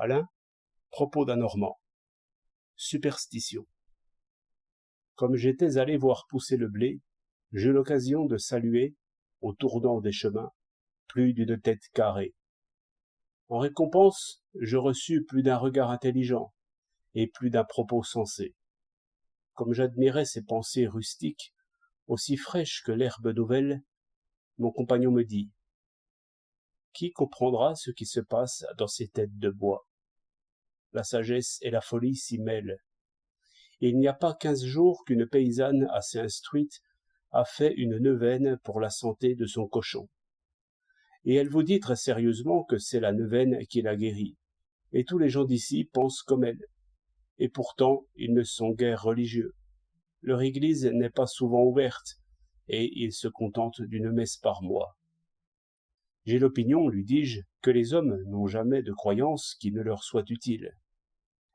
Alain, propos d'un Normand. Superstition. Comme j'étais allé voir pousser le blé, j'eus l'occasion de saluer, au tournant des chemins, plus d'une tête carrée. En récompense, je reçus plus d'un regard intelligent et plus d'un propos sensé. Comme j'admirais ces pensées rustiques, aussi fraîches que l'herbe nouvelle, mon compagnon me dit « Qui comprendra ce qui se passe dans ces têtes de bois ? La sagesse et la folie s'y mêlent. Et il n'y a pas 15 jours qu'une paysanne assez instruite a fait une neuvaine pour la santé de son cochon. Et elle vous dit très sérieusement que c'est la neuvaine qui la guérit. Et tous les gens d'ici pensent comme elle. Et pourtant, ils ne sont guère religieux. Leur église n'est pas souvent ouverte, et ils se contentent d'une messe par mois. J'ai l'opinion, lui dis-je, que les hommes n'ont jamais de croyance qui ne leur soit utile.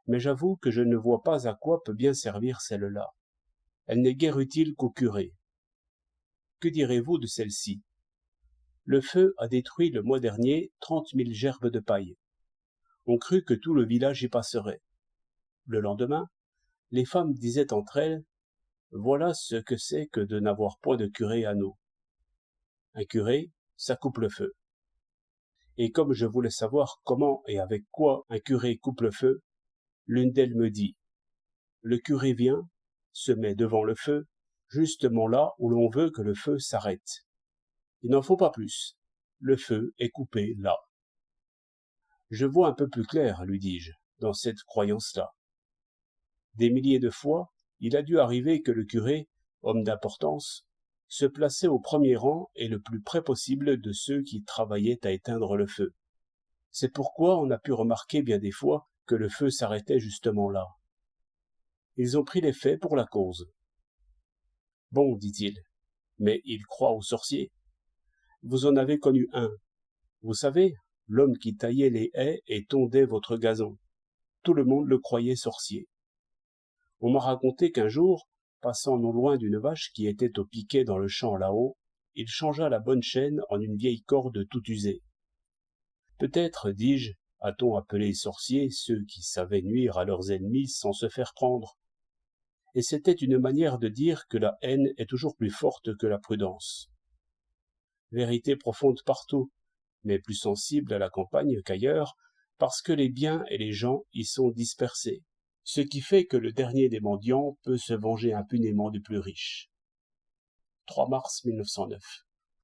Mais j'avoue que je ne vois pas à quoi peut bien servir celle-là. Elle n'est guère utile qu'au curé. Que direz-vous de celle-ci ? Le feu a détruit le mois dernier 30 000 gerbes de paille. On crut que tout le village y passerait. Le lendemain, les femmes disaient entre elles « Voilà ce que c'est que de n'avoir point de curé à nous. » Un curé, ça coupe le feu. Et comme je voulais savoir comment et avec quoi un curé coupe le feu, l'une d'elles me dit « Le curé vient, se met devant le feu, justement là où l'on veut que le feu s'arrête. Il n'en faut pas plus. Le feu est coupé là. » Je vois un peu plus clair, lui dis-je, dans cette croyance-là. Des milliers de fois, il a dû arriver que le curé, homme d'importance, se plaçait au premier rang et le plus près possible de ceux qui travaillaient à éteindre le feu. C'est pourquoi on a pu remarquer bien des fois que le feu s'arrêtait justement là. Ils ont pris les faits pour la cause. Bon, dit-il, mais ils croient aux sorciers. Vous en avez connu un. Vous savez, l'homme qui taillait les haies et tondait votre gazon. Tout le monde le croyait sorcier. On m'a raconté qu'un jour, passant non loin d'une vache qui était au piquet dans le champ là-haut, il changea la bonne chaîne en une vieille corde toute usée. Peut-être, dis-je, a-t-on appelé sorciers ceux qui savaient nuire à leurs ennemis sans se faire prendre. Et c'était une manière de dire que la haine est toujours plus forte que la prudence. Vérité profonde partout, mais plus sensible à la campagne qu'ailleurs, parce que les biens et les gens y sont dispersés, ce qui fait que le dernier des mendiants peut se venger impunément du plus riche. 3 mars 1909